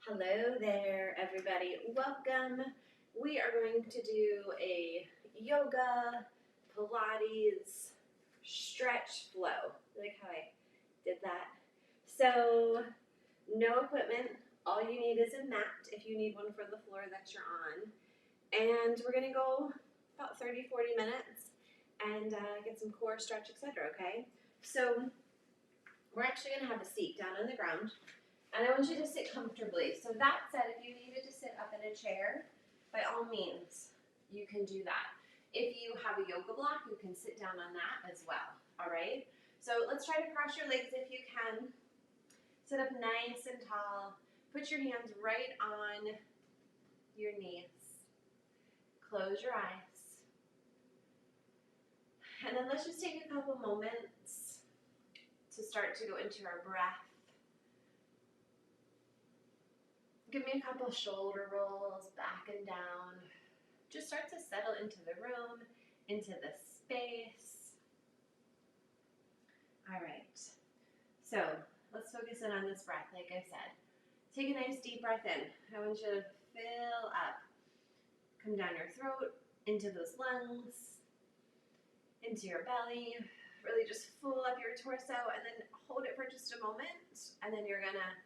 Hello there, everybody. Welcome. We are going to do a yoga, Pilates, stretch flow. Like how I did that. So, no equipment. All you need is a mat if you need one for the floor that you're on. And we're going to go about 30-40 minutes and get some core stretch, etc. Okay? So, we're actually going to have a seat down on the ground. And I want you to sit comfortably. So that said, if you needed to sit up in a chair, by all means, you can do that. If you have a yoga block, you can sit down on that as well, all right? So let's try to cross your legs if you can. Sit up nice and tall. Put your hands right on your knees. Close your eyes. And then let's just take a couple moments to start to go into our breath. Give me a couple shoulder rolls back and down. Just start to settle into the room, into the space. All right. So let's focus in on this breath, like I said. Take a nice deep breath in. I want you to fill up. Come down your throat, into those lungs, into your belly. Really just full up your torso and then hold it for just a moment. And then you're gonna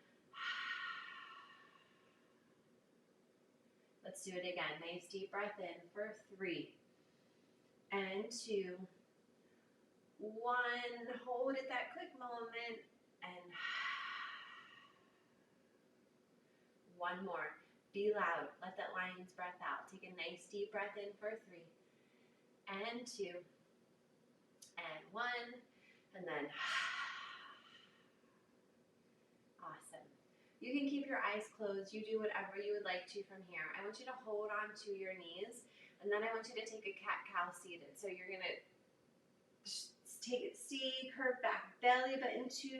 let's do it again. Nice deep breath in for 3 and 2, 1. Hold it that quick moment and 1 more. Be loud. Let that lion's breath out. Take a nice deep breath in for 3 and 2 and 1 and then awesome. You can keep your eyes closed. You do whatever you would like to from here. I want you to hold on to your knees, and then I want you to take a cat-cow seated. So you're going to take it, see, curve back, belly button to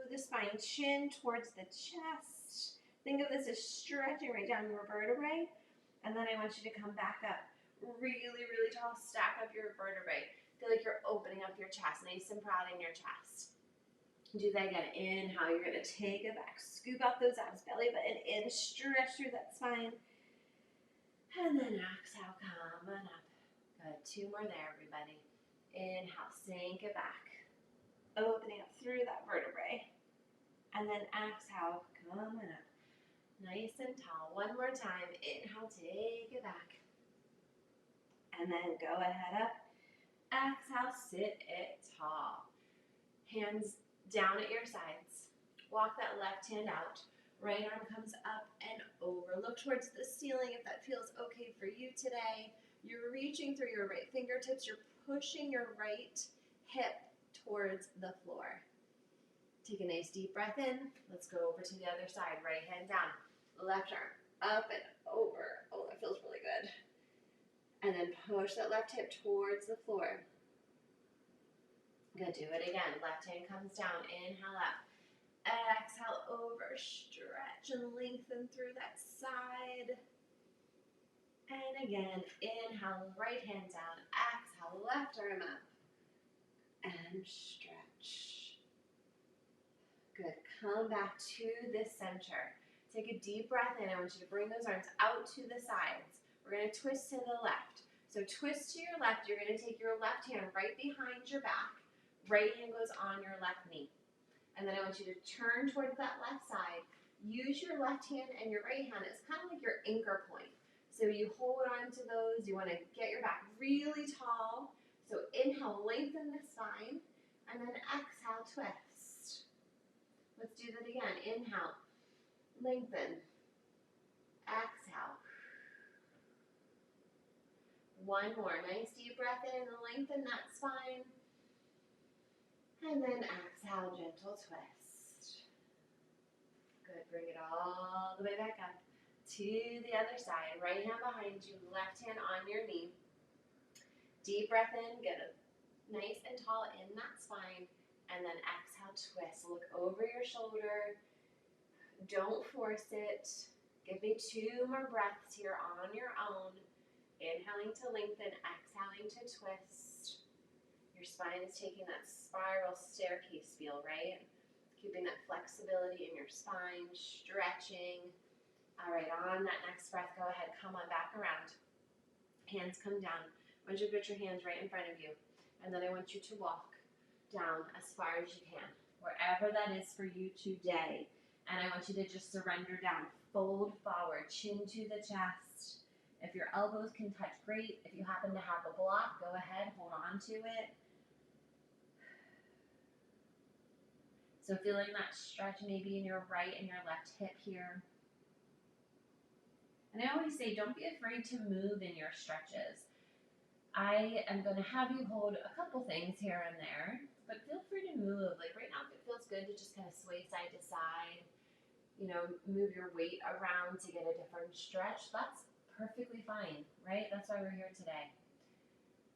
the spine, chin towards the chest. Think of this as stretching right down your vertebrae, and then I want you to come back up. Really, really tall, stack up your vertebrae. Feel like you're opening up your chest, nice and proud in your chest. Do that again. Inhale, you're going to take it back. Scoop out those abs, belly button in, stretch through that spine. And then exhale, come on up. Good. 2 more there, everybody. Inhale, sink it back. Opening up through that vertebrae. And then exhale, come on up. Nice and tall. 1 more time. Inhale, take it back. And then go ahead up. Exhale, sit it tall. Hands down at your sides. Walk that left hand out. Right arm comes up and over. Look towards the ceiling if that feels okay for you today. You're reaching through your right fingertips. You're pushing your right hip towards the floor. Take a nice deep breath in. Let's go over to the other side. Right hand down. Left arm up and over. Oh, that feels really good. And then push that left hip towards the floor. Good, do it again. Left hand comes down, inhale up. Exhale over, stretch and lengthen through that side. And again, inhale, right hand down. Exhale, left arm up. And stretch. Good, come back to the center. Take a deep breath in. I want you to bring those arms out to the sides. We're going to twist to the left. So twist to your left. You're going to take your left hand right behind your back. Right hand goes on your left knee. And then I want you to turn towards that left side. Use your left hand and your right hand as kind of like your anchor point. So you hold on to those. You want to get your back really tall. So inhale, lengthen the spine. And then exhale, twist. Let's do that again. Inhale, lengthen. Exhale. 1 more. Nice deep breath in and lengthen that spine. And then exhale, gentle twist. Good, bring it all the way back up to the other side. Right hand behind you, left hand on your knee. Deep breath in, get a nice and tall in that spine. And then exhale, twist. Look over your shoulder. Don't force it. Give me 2 more breaths here on your own. Inhaling to lengthen, exhaling to twist. Your spine is taking that spiral staircase feel, right? Keeping that flexibility in your spine, stretching. All right, on that next breath, go ahead, come on back around. Hands come down. I want you to put your hands right in front of you. And then I want you to walk down as far as you can, wherever that is for you today. And I want you to just surrender down. Fold forward, chin to the chest. If your elbows can touch, great. If you happen to have a block, go ahead, hold on to it. So feeling that stretch maybe in your right and your left hip here. And I always say, don't be afraid to move in your stretches. I am going to have you hold a couple things here and there, but feel free to move. Like right now, if it feels good to just kind of sway side to side, you know, move your weight around to get a different stretch, that's perfectly fine, right? That's why we're here today.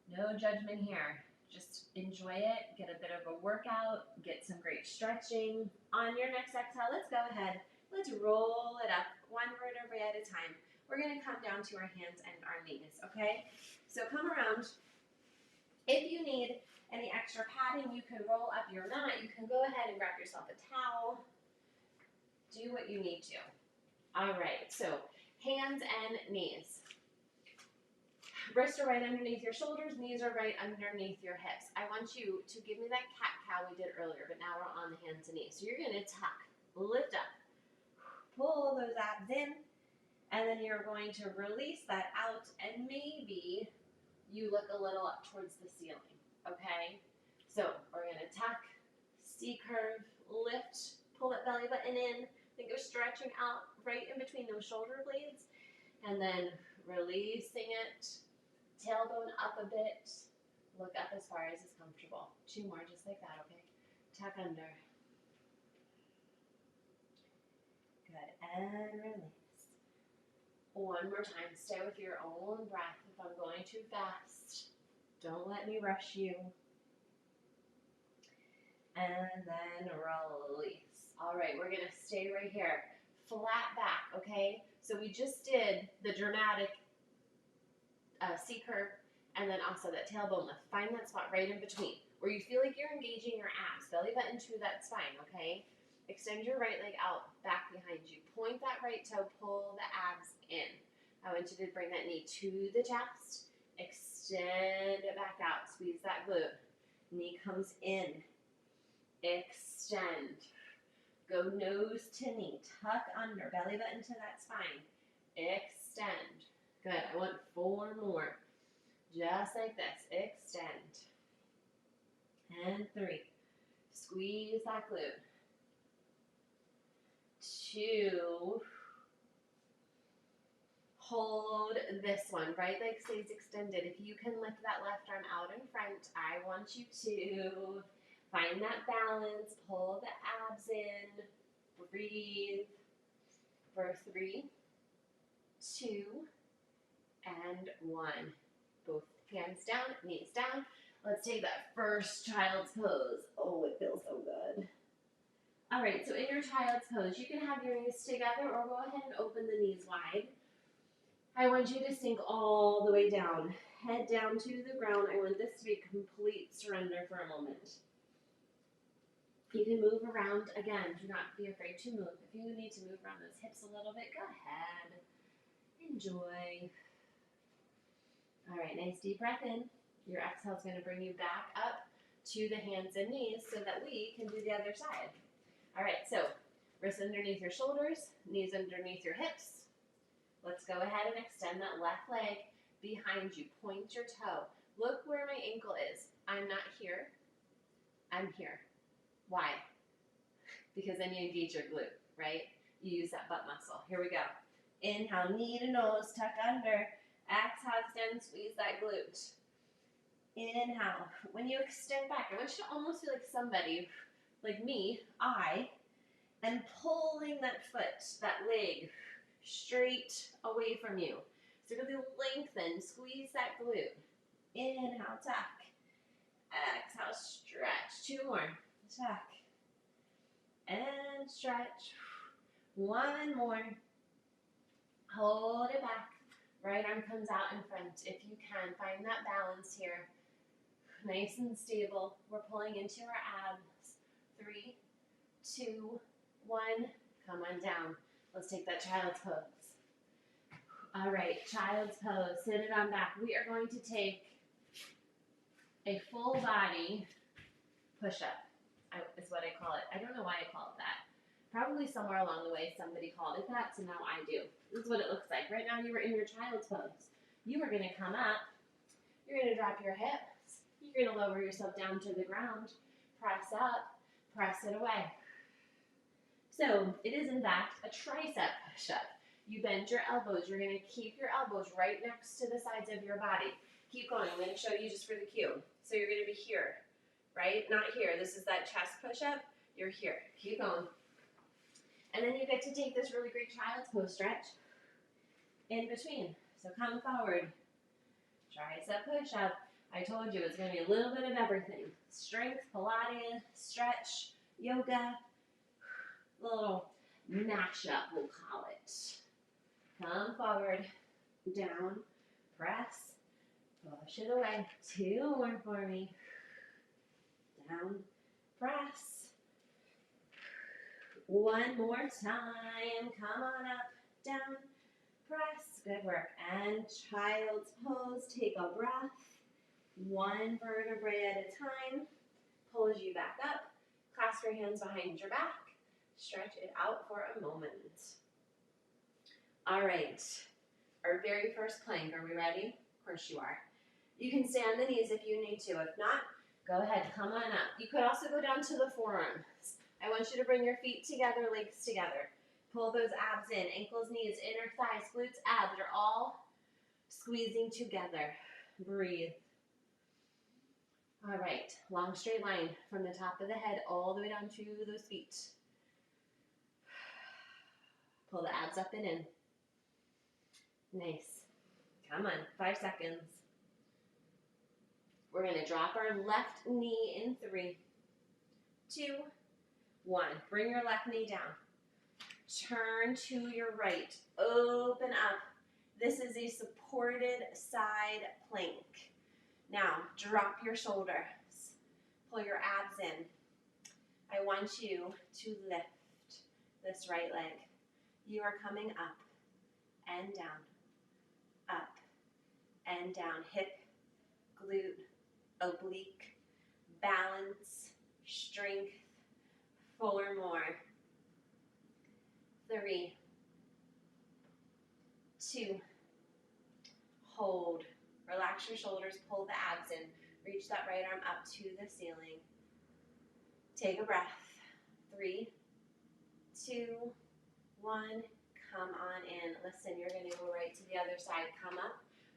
No judgment here. Just enjoy it, get a bit of a workout, get some great stretching. On your next exhale, let's go ahead. Let's roll it up one vertebrae at a time. We're going to come down to our hands and our knees, okay? So come around. If you need any extra padding, you can roll up your mat. You can go ahead and grab yourself a towel. Do what you need to. All right, so hands and knees. Wrists are right underneath your shoulders, knees are right underneath your hips. I want you to give me that cat-cow we did earlier, but now we're on the hands and knees. So you're going to tuck, lift up, pull those abs in, and then you're going to release that out, and maybe you look a little up towards the ceiling, okay? So we're going to tuck, C-curve, lift, pull that belly button in. Think of stretching out right in between those shoulder blades, and then releasing it. Tailbone up a bit. Look up as far as is comfortable. 2 more just like that, okay? Tuck under. Good. And release. 1 more time. Stay with your own breath. If I'm going too fast, don't let me rush you. And then release. All right, we're going to stay right here. Flat back, okay? So we just did the dramatic C-curve, and then also that tailbone lift. Find that spot right in between where you feel like you're engaging your abs. Belly button to that spine, okay? Extend your right leg out, back behind you. Point that right toe, pull the abs in. I want you to bring that knee to the chest. Extend it back out. Squeeze that glute. Knee comes in. Extend. Go nose to knee. Tuck under. Belly button to that spine. Extend. Good. I want 4 more. Just like this. Extend. And 3. Squeeze that glute. 2. Hold this one. Right leg stays extended. If you can lift that left arm out in front, I want you to find that balance. Pull the abs in. Breathe for 3, 2, and 1. Both hands down, knees down. Let's take that first child's pose. Oh, it feels so good. All right, so in your child's pose, you can have your knees together or go ahead and open the knees wide. I want you to sink all the way down. Head down to the ground. I want this to be complete surrender for a moment. You can move around. Again, do not be afraid to move. If you need to move around those hips a little bit, go ahead. Enjoy. All right, nice deep breath in. Your exhale is going to bring you back up to the hands and knees so that we can do the other side. All right, so wrists underneath your shoulders, knees underneath your hips. Let's go ahead and extend that left leg behind you. Point your toe. Look where my ankle is. I'm not here. I'm here. Why? Because then you engage your glute, right? You use that butt muscle. Here we go. Inhale, knee to nose, tuck under. Exhale, extend, squeeze that glute. Inhale. When you extend back, I want you to almost feel like somebody, like me, I am pulling that foot, that leg, straight away from you. So really lengthen, squeeze that glute. Inhale, tuck. Exhale, stretch. 2 more. Tuck. And stretch. 1 more. Hold it back. Right arm comes out in front. If you can, find that balance here. Nice and stable. We're pulling into our abs. 3, 2, 1. Come on down. Let's take that child's pose. All right, child's pose, sit it on back. We are going to take a full body push-up, is what I call it. I don't know why I call it that. Probably somewhere along the way somebody called it that, so now I do. This is what it looks like. Right now you were in your child's pose. You are going to come up. You're going to drop your hips. You're going to lower yourself down to the ground. Press up. Press it away. So it is, in fact, a tricep push-up. You bend your elbows. You're going to keep your elbows right next to the sides of your body. Keep going. I'm going to show you just for the cue. So you're going to be here, right? Not here. This is that chest push-up. You're here. Keep going. And then you get to take this really great child's pose stretch in between. So come forward. Tricep push-up. I told you it's going to be a little bit of everything. Strength, Pilates, stretch, yoga, a little mashup, we'll call it. Come forward, down, press, push it away. 2 more for me. Down, press. 1 more time. Come on up, down, press. Good work. And child's pose. Take a breath. 1 vertebrae at a time. Pulls you back up. Clasp your hands behind your back. Stretch it out for a moment. All right. Our very first plank. Are we ready? Of course you are. You can stay on the knees if you need to. If not, go ahead. Come on up. You could also go down to the forearms. I want you to bring your feet together, legs together. Pull those abs in. Ankles, knees, inner thighs, glutes, abs are all squeezing together. Breathe. All right. Long straight line from the top of the head all the way down to those feet. Pull the abs up and in. Nice. Come on. 5 seconds. We're going to drop our left knee in 3, 2, 1. Bring your left knee down. Turn to your right. Open up. This is a supported side plank. Now, drop your shoulders. Pull your abs in. I want you to lift this right leg. You are coming up and down, up and down. Hip, glute, oblique, balance, strength, 4 more. 3, 2, hold. Relax your shoulders, pull the abs in. Reach that right arm up to the ceiling. Take a breath. 3, 2, 1. Come on in. Listen, you're going to go right to the other side. Come up.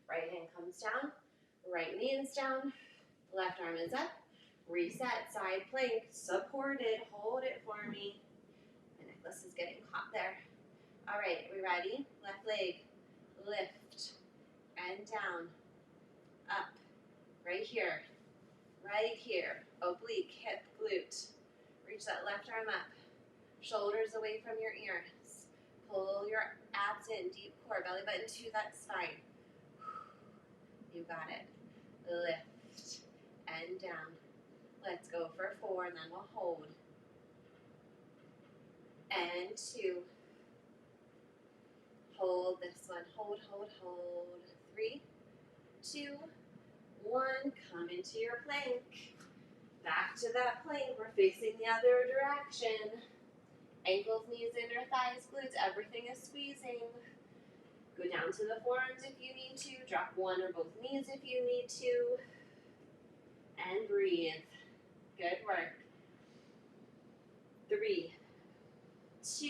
Right hand comes down. Right knee is down. Left arm is up. Reset. Side plank. Supported. Hold it for me. My necklace is getting hot there. All right. We ready? Left leg. Lift. And down. Up. Right here. Right here. Oblique. Hip. Glute. Reach that left arm up. Shoulders away from your ears. Pull your abs in, deep core, belly button to that spine. You got it. Lift and down. Let's go for 4, and then we'll hold. And 2. Hold this one. Hold, hold, hold. 3, 2, 1. Come into your plank. Back to that plank. We're facing the other direction. Ankles, knees, inner thighs, glutes, everything is squeezing. Go down to the forearms if you need to. Drop 1 or both knees if you need to. And breathe. Good work. 3, 2,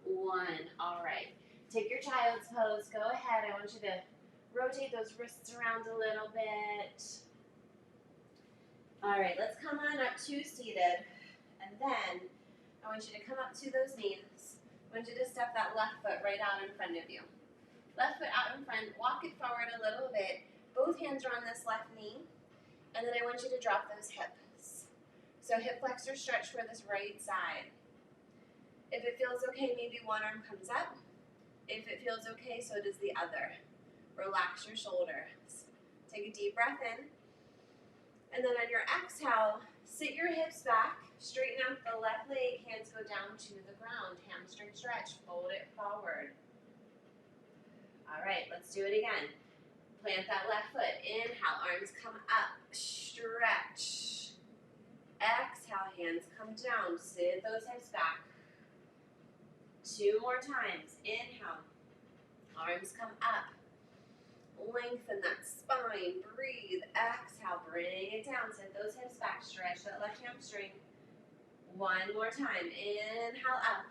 1. All right. Take your child's pose. Go ahead. I want you to rotate those wrists around a little bit. All right. Let's come on up to seated. And then I want you to come up to those knees. I want you to step that left foot right out in front of you. Left foot out in front. Walk it forward a little bit. Both hands are on this left knee. And then I want you to drop those hips. So hip flexor stretch for this right side. If it feels okay, maybe one arm comes up. If it feels okay, so does the other. Relax your shoulders. Take a deep breath in. And then on your exhale, sit your hips back. Straighten out the left leg, hands go down to the ground. Hamstring stretch, fold it forward. All right, let's do it again. Plant that left foot. Inhale, arms come up, stretch. Exhale, hands come down, sit those hips back. 2 more times. Inhale, arms come up. Lengthen that spine, breathe. Exhale, bring it down, sit those hips back, stretch that left hamstring. 1 more time. Inhale up.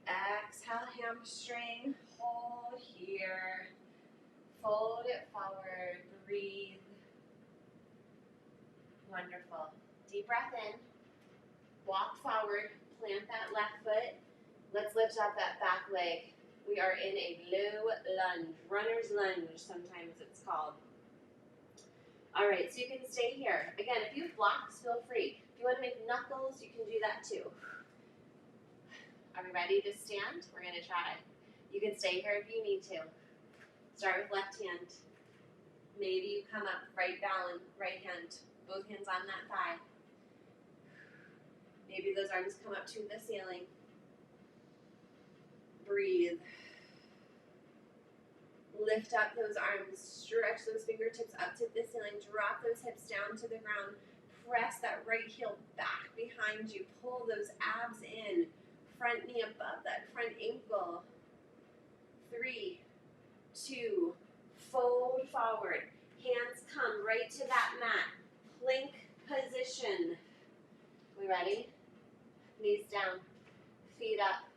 Exhale, hamstring. Hold here. Fold it forward. Breathe. Wonderful. Deep breath in. Walk forward. Plant that left foot. Let's lift up that back leg. We are in a low lunge. Runner's lunge, sometimes it's called. All right, so you can stay here. Again, if you have blocks, feel free. If you want to make knuckles, you can do that too. Are we ready to stand? We're going to try. You can stay here if you need to. Start with left hand. Maybe you come up, right balance, right hand. Both hands on that thigh. Maybe those arms come up to the ceiling. Breathe. Lift up those arms. Stretch those fingertips up to the ceiling. Drop those hips down to the ground. Press that right heel back behind you. Pull those abs in. Front knee above that front ankle. 3, 2, fold forward. Hands come right to that mat. Plank position. We ready? Knees down, feet up.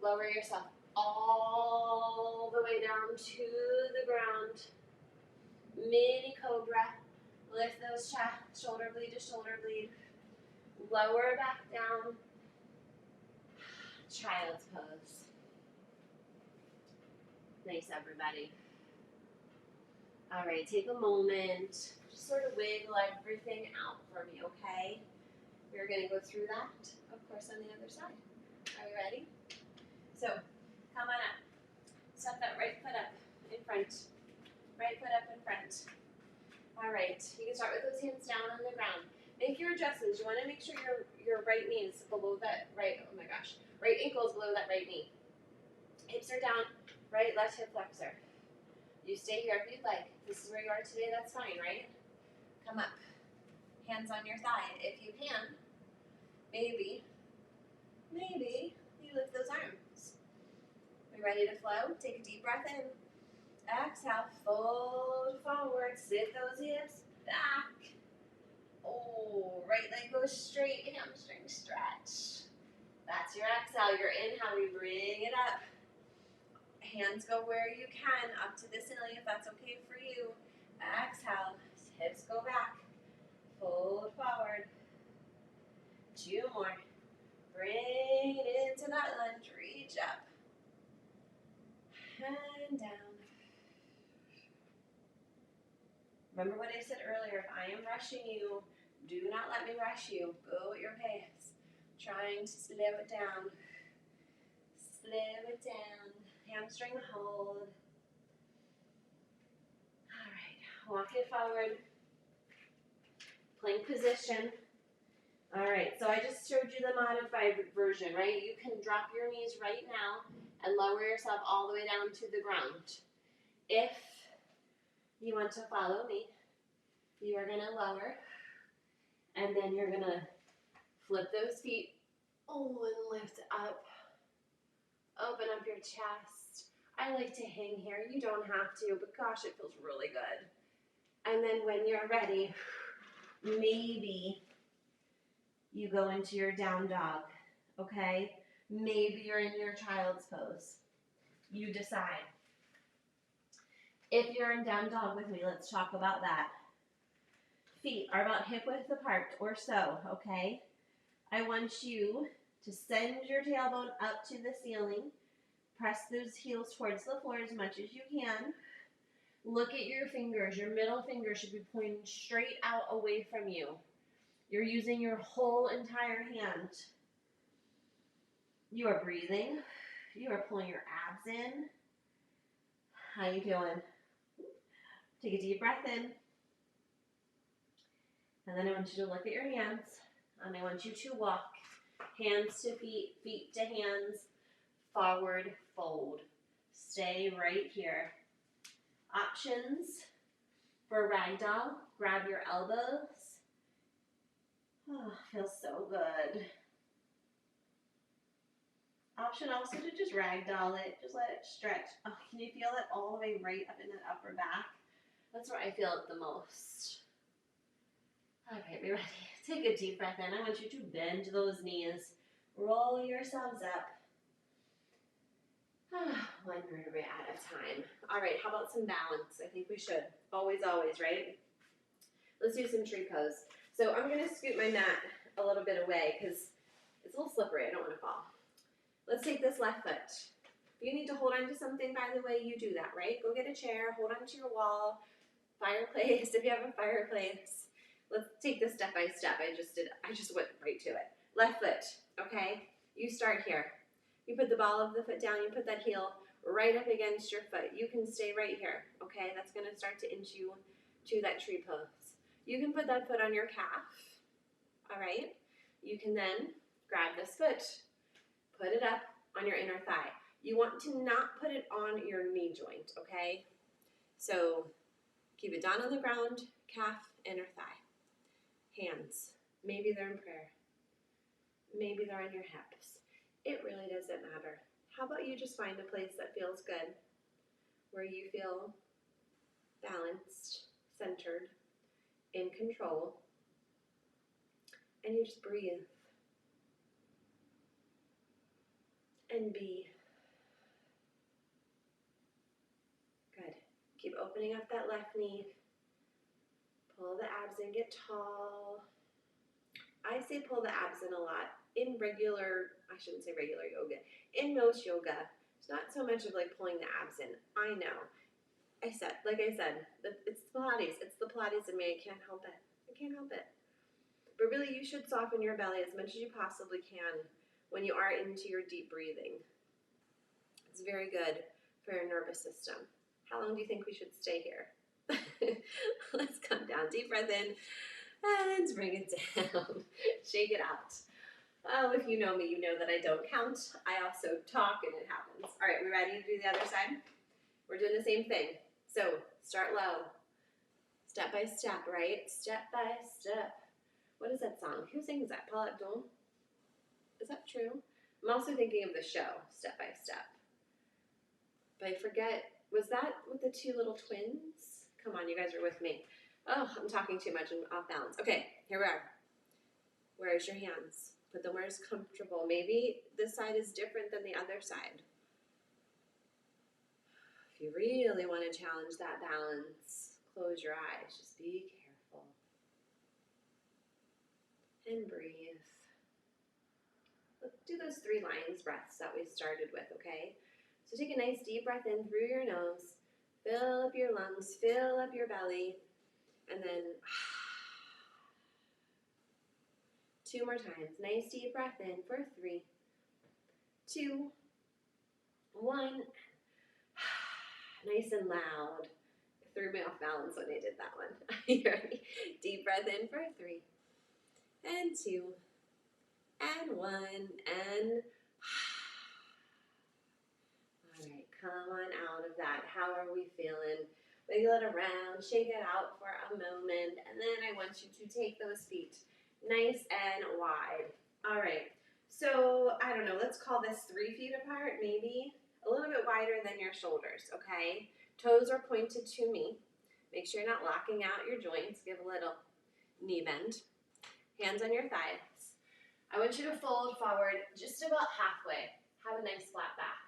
Lower yourself all the way down to the ground. Mini cobra. Lift those chest, shoulder blade to shoulder blade. Lower back down. Child's pose. Nice, everybody. All right, take a moment. Just sort of wiggle everything out for me, okay? We're going to go through that, of course, on the other side. Are we ready? So, come on up. Step that right foot up in front. Right foot up in front. All right, you can start with those hands down on the ground. Make your adjustments. You want to make sure your right knee is below that right, oh my gosh, right ankle is below that right knee. Hips are down, right, left hip flexor. You stay here if you'd like. This is where you are today, that's fine, right? Come up. Hands on your thigh if you can. Maybe you lift those arms. We ready to flow? Take a deep breath in. Exhale, fold forward. Sit those hips back. Oh, right leg goes straight, hamstring stretch. That's your exhale. Your inhale, we bring it up. Hands go where you can, up to the ceiling if that's okay for you. Exhale, hips go back. Fold forward. 2 more. Bring it into that lunge. Reach up. And down. Remember what I said earlier. If I am rushing you, do not let me rush you. Go at your pace. Trying to slow it down. Slow it down. Hamstring hold. All right. Walk it forward. Plank position. All right, so I just showed you the modified version, right? You can drop your knees right now and lower yourself all the way down to the ground. If you want to follow me, you are going to lower, and then you're going to flip those feet, and lift up. Open up your chest. I like to hang here. You don't have to, but gosh, it feels really good. And then when you're ready, maybe you go into your down dog, okay? Maybe you're in your child's pose. You decide. If you're in down dog with me, let's talk about that. Feet are about hip width apart or so, okay? I want you to send your tailbone up to the ceiling. Press those heels towards the floor as much as you can. Look at your fingers. Your middle finger should be pointing straight out away from you. You're using your whole entire hand. You are breathing. You are pulling your abs in. How you doing? Take a deep breath in. And then I want you to look at your hands, and I want you to walk hands to feet, feet to hands, forward fold. Stay right here. Options for ragdoll, grab your elbows. Oh, feels so good. Option also to just ragdoll it, just let it stretch. Oh, can you feel it all the way right up in that upper back? That's where I feel it the most. All right, be ready. Take a deep breath in. I want you to bend those knees. Roll yourselves up. One vertebrae at a time. All right, how about some balance? I think we should. Always, always, right? Let's do some tree pose. So I'm going to scoot my mat a little bit away because it's a little slippery. I don't want to fall. Let's take this left foot. If you need to hold on to something, by the way, you do that, right? Go get a chair, hold on to your wall, fireplace, if you have a fireplace. Let's take this step by step. I just went right to it. Left foot, okay? You start here. You put the ball of the foot down, you put that heel right up against your foot. You can stay right here, okay? That's gonna start to inch you to that tree pose. You can put that foot on your calf, all right? You can then grab this foot, put it up on your inner thigh. You want to not put it on your knee joint, okay? So keep it down on the ground, calf, inner thigh. Hands, maybe they're in prayer. Maybe they're on your hips. It really doesn't matter. How about you just find a place that feels good, where you feel balanced, centered, in control, and you just breathe and be. Good. Keep opening up that left knee. Pull the abs in, get tall. I say pull the abs in a lot. In regular, I shouldn't say regular yoga. In most yoga, it's not so much of like pulling the abs in. I know. Like I said, it's Pilates. It's the Pilates in me. I can't help it. I can't help it. But really, you should soften your belly as much as you possibly can when you are into your deep breathing. It's very good for your nervous system. How long do you think we should stay here? Let's come down. Deep breath in and bring it down. Shake it out. Oh, if you know me, you know that I don't count. I also talk and it happens. All right, we ready to do the other side? We're doing the same thing. So start low. Step by step, right? Step by step. What is that song? Who sings that? Paul Abdul? Is that true? I'm also thinking of the show, Step by Step. But I forget, was that with the two little twins? Come on, you guys are with me. Oh, I'm talking too much. I'm off balance. Okay, here we are. Where's your hands? Put them where it's comfortable. Maybe this side is different than the other side. If you really want to challenge that balance, close your eyes. Just be careful. And breathe. Let's do those 3 lion's breaths that we started with, okay? So take a nice deep breath in through your nose. Fill up your lungs, fill up your belly, and then 2 more times. Nice deep breath in for 3, 2, 1. Nice and loud. It threw me off balance when I did that one. You ready? Deep breath in for 3, and 2, and 1, and all right, come on out of that. How are we feeling? Wiggle it around, shake it out for a moment, and then I want you to take those feet nice and wide. All right, so I don't know, let's call this 3 feet apart, maybe a little bit wider than your shoulders, okay? Toes are pointed to me. Make sure you're not locking out your joints. Give a little knee bend. Hands on your thighs. I want you to fold forward just about halfway. Have a nice flat back.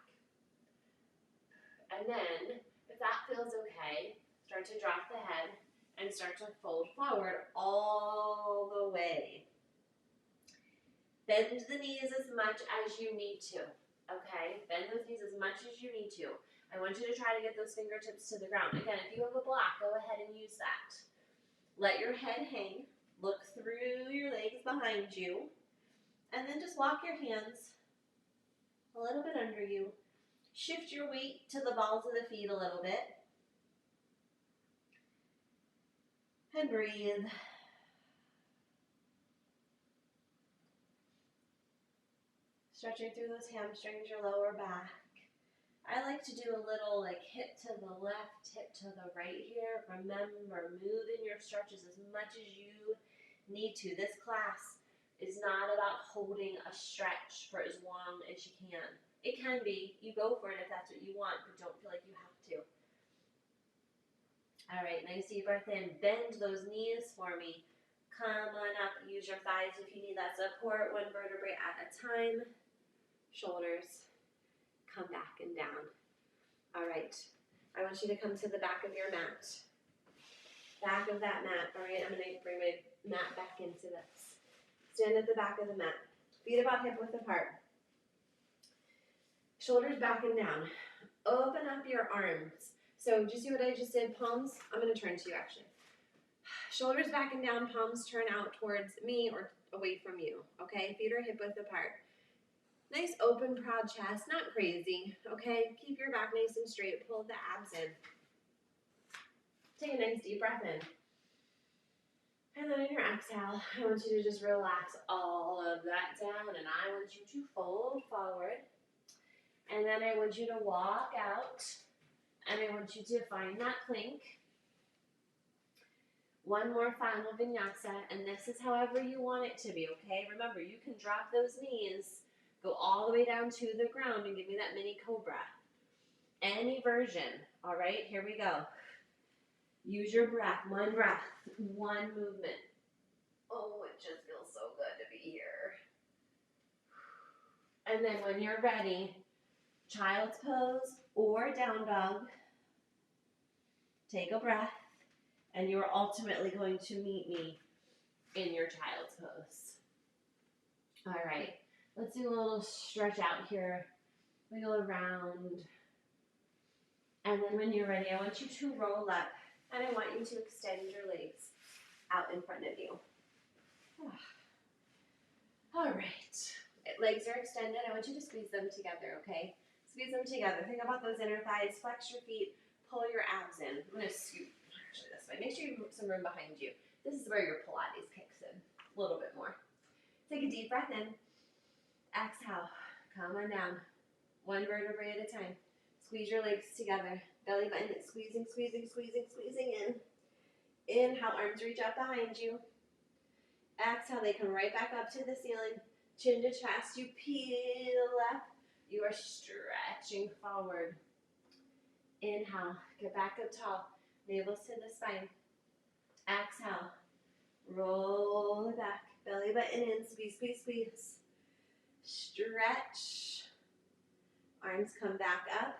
And then, if that feels okay, start to drop the head and start to fold forward all the way. Bend the knees as much as you need to, okay? Bend those knees as much as you need to. I want you to try to get those fingertips to the ground. Again, if you have a block, go ahead and use that. Let your head hang. Look through your legs behind you. And then just walk your hands a little bit under you. Shift your weight to the balls of the feet a little bit. And breathe. Stretching through those hamstrings, your lower back. I like to do a little like hip to the left, hip to the right here. Remember, move in your stretches as much as you need to. This class is not about holding a stretch for as long as you can. It can be. You go for it if that's what you want, but don't feel like you have to. All right, nice deep breath in. Bend those knees for me. Come on up. Use your thighs if you need that support. One vertebrae at a time. Shoulders. Come back and down. All right. I want you to come to the back of your mat. Back of that mat. All right, I'm going to bring my mat back into this. Stand at the back of the mat. Feet about hip width apart. Shoulders back and down. Open up your arms. So just see what I just did. Palms, I'm going to turn to you actually. Shoulders back and down, palms turn out towards me or away from you. Okay, feet are hip width apart. Nice open, proud chest, not crazy, okay? Keep your back nice and straight, pull the abs in. Take a nice deep breath in. And then on your exhale, I want you to just relax all of that down, and I want you to fold forward. And then I want you to walk out, and I want you to find that plank. One more final vinyasa, and this is however you want it to be, okay? Remember, you can drop those knees, go all the way down to the ground and give me that mini cobra. Any version, all right? Here we go. Use your breath, one movement. Oh, it just feels so good to be here. And then when you're ready, child's pose or down dog. Take a breath, and you are ultimately going to meet me in your child's pose. All right. Let's do a little stretch out here. We go around. And then when you're ready, I want you to roll up. And I want you to extend your legs out in front of you. All right. Legs are extended. I want you to squeeze them together, okay? Squeeze them together. Think about those inner thighs. Flex your feet. Pull your abs in. I'm going to scoot actually this way. Make sure you have some room behind you. This is where your Pilates kicks in a little bit more. Take a deep breath in. Exhale, come on down. One vertebrae at a time. Squeeze your legs together. Belly button, squeezing, squeezing, squeezing, squeezing in. Inhale, arms reach up behind you. Exhale, they come right back up to the ceiling. Chin to chest, you peel up. You are stretching forward. Inhale, get back up tall. Navels to the spine. Exhale, roll it back. Belly button in, squeeze, squeeze, squeeze. Stretch. Arms come back up.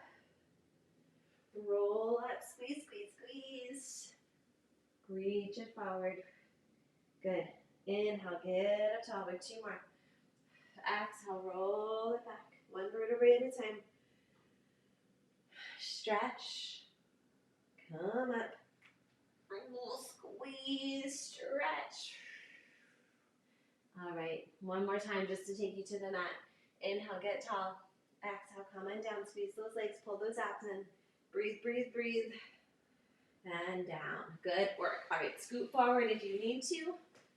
Roll up, squeeze, squeeze, squeeze. Reach it forward. Good. Inhale, get up tall. Two more. Exhale, roll it back. One vertebrae at a time. Stretch. Come up. Roll, squeeze, stretch. All right, one more time just to take you to the mat. Inhale, get tall. Exhale, come on down. Squeeze those legs, pull those abs in. Breathe, breathe, breathe. And down. Good work. All right, scoot forward if you need to.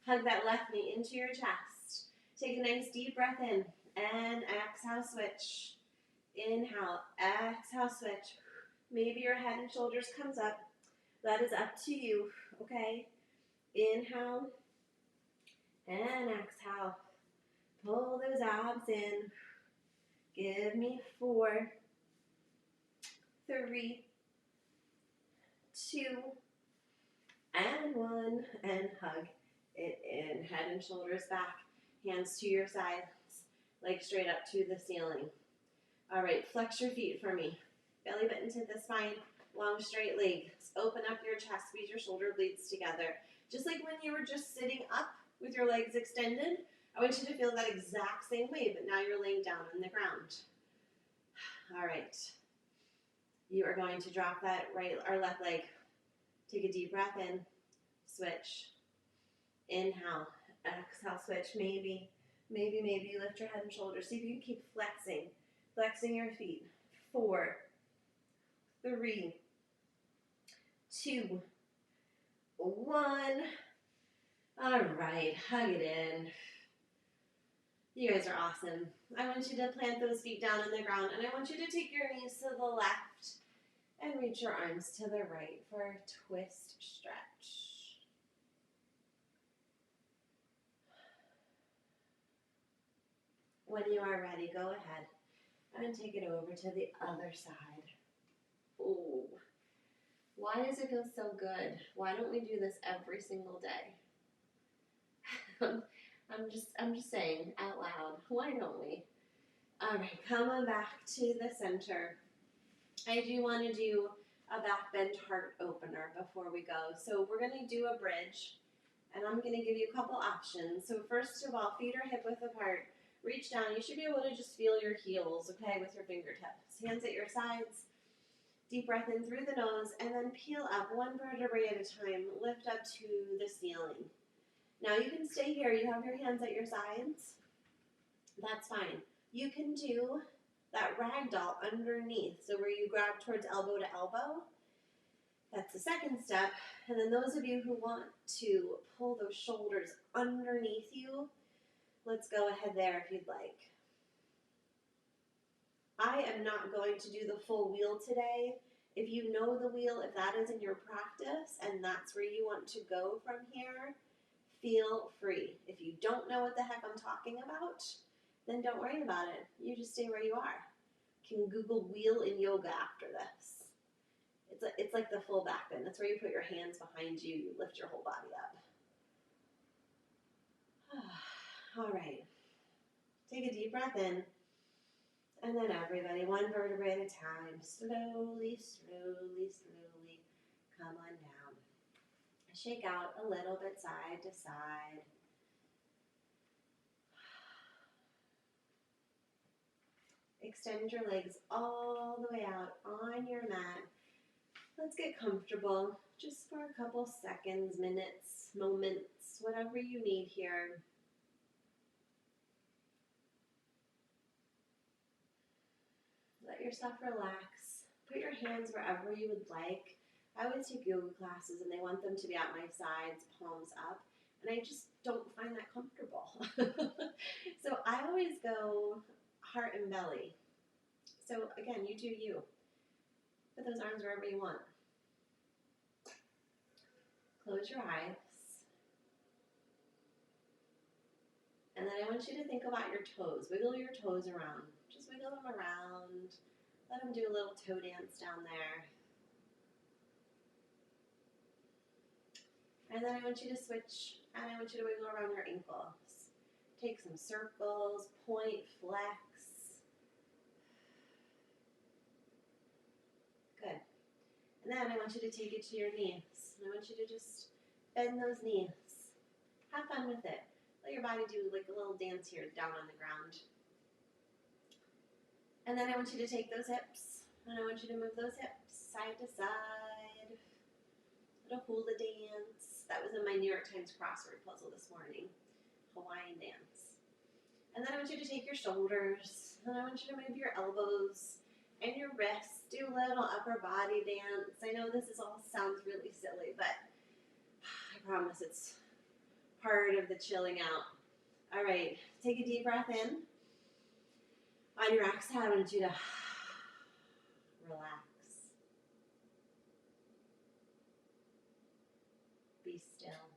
Hug that left knee into your chest. Take a nice deep breath in. And exhale, switch. Inhale, exhale, switch. Maybe your head and shoulders comes up. That is up to you, okay? Inhale. And exhale. Pull those abs in. Give me 4, 3, 2, and 1. And hug it in. Head and shoulders back. Hands to your sides. Legs straight up to the ceiling. All right, flex your feet for me. Belly button to the spine. Long straight legs. Open up your chest. Squeeze your shoulder blades together. Just like when you were just sitting up with your legs extended, I want you to feel that exact same way, but now you're laying down on the ground. All right. You are going to drop that right or left leg. Take a deep breath in. Switch. Inhale. Exhale, switch. Maybe lift your head and shoulders. See if you can keep flexing. Flexing your feet. 4, 3, 2, 1. All right, hug it in. You guys are awesome. I want you to plant those feet down on the ground, and I want you to take your knees to the left and reach your arms to the right for a twist stretch. When you are ready, go ahead and take it over to the other side. Ooh. Why does it feel so good? Why don't we do this every single day? I'm just saying out loud. Why don't we? All right, come on back to the center. I do want to do a back bend heart opener before we go. So we're going to do a bridge, and I'm going to give you a couple options. So first of all, feet are hip width apart. Reach down. You should be able to just feel your heels, okay, with your fingertips. Hands at your sides. Deep breath in through the nose, and then peel up one vertebrae at a time. Lift up to the ceiling. Now you can stay here. You have your hands at your sides. That's fine. You can do that ragdoll underneath. So where you grab towards elbow to elbow. That's the second step. And then those of you who want to pull those shoulders underneath you, let's go ahead there if you'd like. I am not going to do the full wheel today. If you know the wheel, if that is in your practice and that's where you want to go from here, feel free. If you don't know what the heck I'm talking about, then don't worry about it. You just stay where you are. You can Google wheel in yoga after this. It's like the full back bend. That's where you put your hands behind you, you lift your whole body up. All right. Take a deep breath in. And then everybody, one vertebrae at a time, slowly, slowly, slowly, come on down. Shake out a little bit side to side. Extend your legs all the way out on your mat. Let's get comfortable just for a couple seconds, minutes, moments, whatever you need here. Let yourself relax. Put your hands wherever you would like. I always take yoga classes and they want them to be at my sides, palms up, and I just don't find that comfortable. So I always go heart and belly. So again, you do you. Put those arms wherever you want. Close your eyes. And then I want you to think about your toes. Wiggle your toes around. Just wiggle them around. Let them do a little toe dance down there. And then I want you to switch, and I want you to wiggle around your ankles. Take some circles, point, flex. Good. And then I want you to take it to your knees. And I want you to just bend those knees. Have fun with it. Let your body do like a little dance here down on the ground. And then I want you to take those hips, and I want you to move those hips side to side. Little hula dance. That was in my New York Times crossword puzzle this morning. Hawaiian dance. And then I want you to take your shoulders, and I want you to move your elbows and your wrists. Do a little upper body dance. I know this all sounds really silly, but I promise it's part of the chilling out. All right, take a deep breath in. On your exhale, I want you to relax. Be still.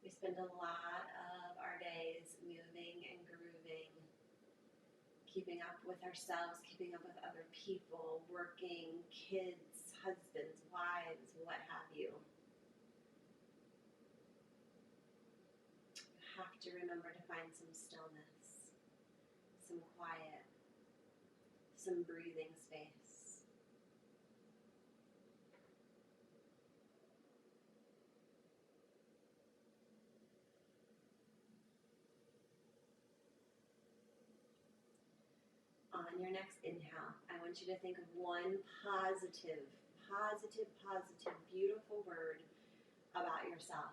We spend a lot of our days moving and grooving, keeping up with ourselves, keeping up with other people, working, kids, husbands, wives, what have you. Have to remember to find some stillness, some quiet, some breathing space. On your next inhale, I want you to think of one positive, beautiful word about yourself.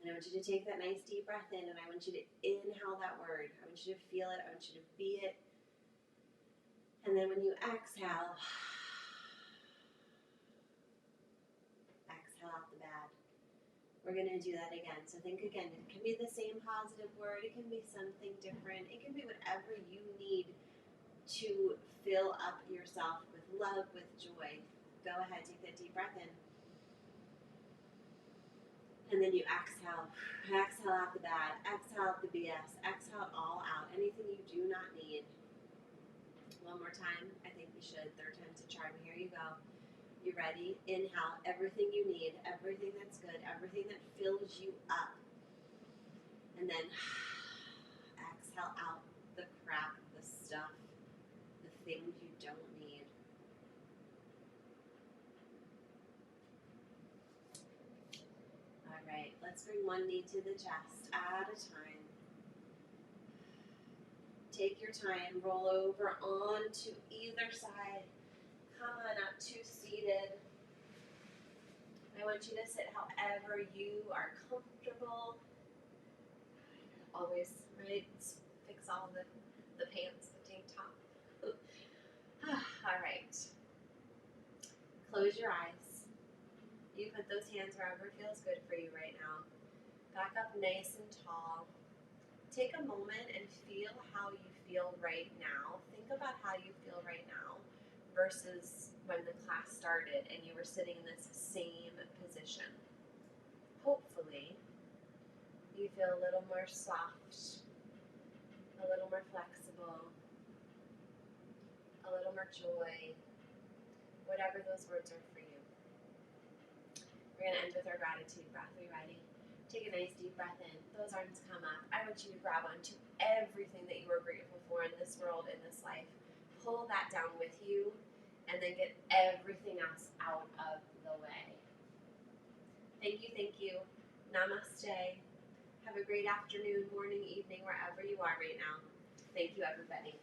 And I want you to take that nice deep breath in, and I want you to inhale that word. I want you to feel it. I want you to be it. And then when you exhale, exhale out the bad. We're going to do that again. So think again. It can be the same positive word. It can be something different. It can be whatever you need to fill up yourself with love, with joy. Go ahead, take that deep breath in. And then you exhale. Exhale out the bad. Exhale out the BS. Exhale it all out. Anything you do not need. One more time. I think we should. Third time's a charm. Here you go. You ready? Inhale everything you need, everything that's good, everything that fills you up. And then exhale out the crap, the stuff, the things you don't need. All right, let's bring one knee to the chest at a time. Take your time, roll over onto either side. Come on up to seated. I want you to sit however you are comfortable. Always, right? Fix all the pants, the tank top. All right. Close your eyes. You put those hands wherever feels good for you right now. Back up nice and tall. Take a moment and feel how you feel right now. Think about how you feel right now versus when the class started and you were sitting in this same position. Hopefully, you feel a little more soft, a little more flexible, a little more joy, whatever those words are for you. We're going to end with our gratitude breath. Are you ready? Take a nice deep breath in. Those arms come up. I want you to grab onto everything that you are grateful for in this world, in this life. Pull that down with you, and then get everything else out of the way. Thank you, thank you. Namaste. Have a great afternoon, morning, evening, wherever you are right now. Thank you, everybody.